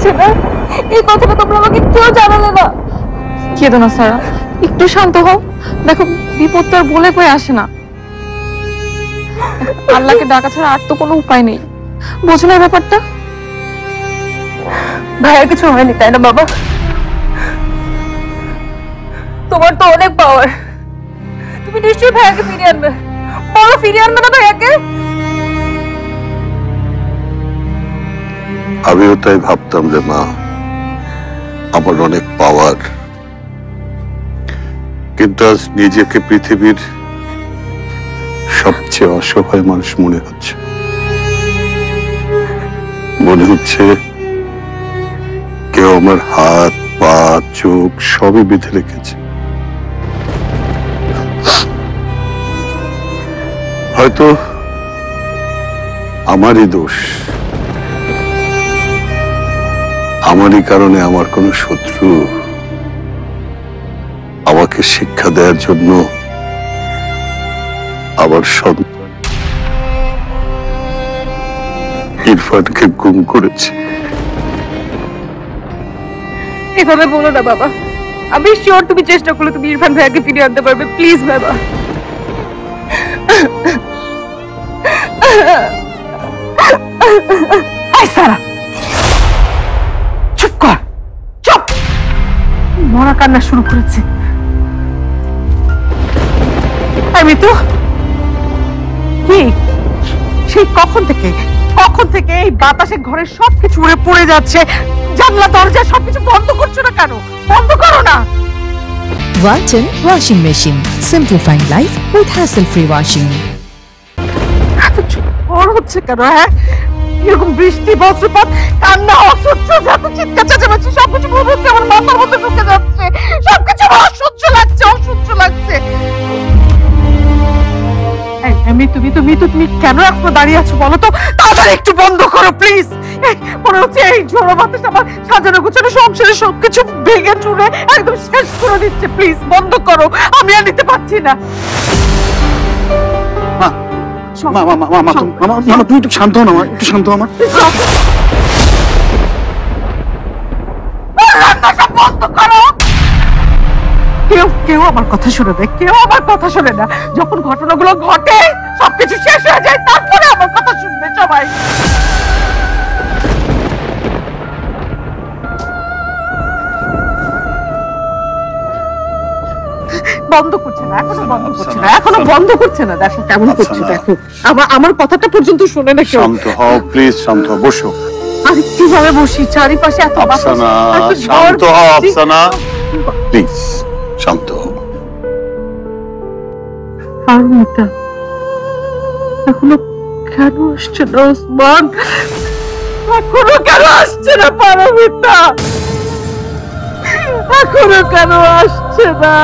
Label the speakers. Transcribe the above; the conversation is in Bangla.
Speaker 1: হচ্ছে না, এই কথাটা তোমরা আমাকে কেউ জানালে না।
Speaker 2: কেঁদো না সারা, একটু শান্ত হও। দেখো বিপদ তো আর বলে কয়ে আসে না, আল্লাহকে ডাকা ছাড়া আর তো কোনো উপায় নেই। বোঝো না ব্যাপারটা?
Speaker 1: ভাইয়ের কিছু হয়নি তাই না বাবা? তোমার তো অনেক পাওয়ার, তুমি নিশ্চয়ই ভাইয়াকে ফিরিয়ে আনবে। বলো ফিরিয়ে আনবে না ভাইয়াকে?
Speaker 3: আমিও তাই ভাবতাম রে মা, আমার অনেক পাওয়ার, কিন্তু আজ নিজেকে পৃথিবীর সবচেয়ে অসহায় মানুষ মনে হচ্ছে। মনে হচ্ছে কেউ আমার হাত পা চোখ সবই বেঁধে রেখেছে। হয়তো আমারই দোষ, আমারই কারণে আমার কোন শত্রু আমাকে শিক্ষা দেওয়ার জন্য আমার সন্তান ইরফানকে গুম করেছে।
Speaker 1: এভাবে বলো না বাবা, আমি শিওর তুমি চেষ্টা করলে তুমি ইরফান ভাইয়াকে ফিরিয়ে আনতে পারবে। প্লিজ বাবা।
Speaker 4: সারা চুপ কর, চুপ। মরা কান্না শুরু করেছে। আমি তো কি সেই কখন থেকে এই বাতাসে ঘরের সবকিছু উড়ে পড়ে যাচ্ছে, জানলা দরজা সবকিছু বন্ধ করছো না কেন? বন্ধ করো না।
Speaker 5: Walton Washing Machine, simplifying life with hassle-free washing.
Speaker 4: এত ঝড় হচ্ছে কেন? হ্যাঁ, এরকম বৃষ্টি বজ্রপাত কান্না অসহ্য, যত চিৎকার চেঁচামেচি সবকিছু মনে হচ্ছে আমার মাথার মধ্যে ঢুকে যাচ্ছে। সবকিছু অসহ্য লাগছে, অসহ্য লাগছে। তুমি কেন এখনো দাঁড়িয়ে আছো বলো তো? তাড়াতাড়ি একটু বন্ধ করো প্লিজ। মনে হচ্ছে এই ঝড়ো বাতাস আমার সাজানো গোছানো সংসারে সবকিছু ভেঙে চুরে একদম শেষ করে দিচ্ছে। প্লিজ বন্ধ করো, আমি আর নিতে পারছি না।
Speaker 6: তুমি একটু শান্ত হও না, একটু শান্ত হও।
Speaker 4: বন্ধ করো। কেউ আমার কথা শুনে না, কেউ আমার কথা শুনে না। যখন ঘটনাগুলো ঘটে সবকিছু শেষ হয়ে যায়, তারপরে আমার কথা শুনবে সবাই। বন্ধ করছে না, এখনো বন্ধ করছে না। দেখো কেমন করছে, দেখো আমার কথাটা পর্যন্ত শুনে না কেউ।
Speaker 3: শান্ত হও প্লিজ, শান্ত হও, বসো।
Speaker 4: আরে কিভাবে বসি? চারিপাশে এত
Speaker 3: আফসানা, শান্ত হও আফসানা, প্লিজ শান্ত হও।
Speaker 4: পারমিতা এখনো কেন আসছে না? ওসমান এখনো কেন আসছে না? পারমিতা এখনো কেন আসছে না?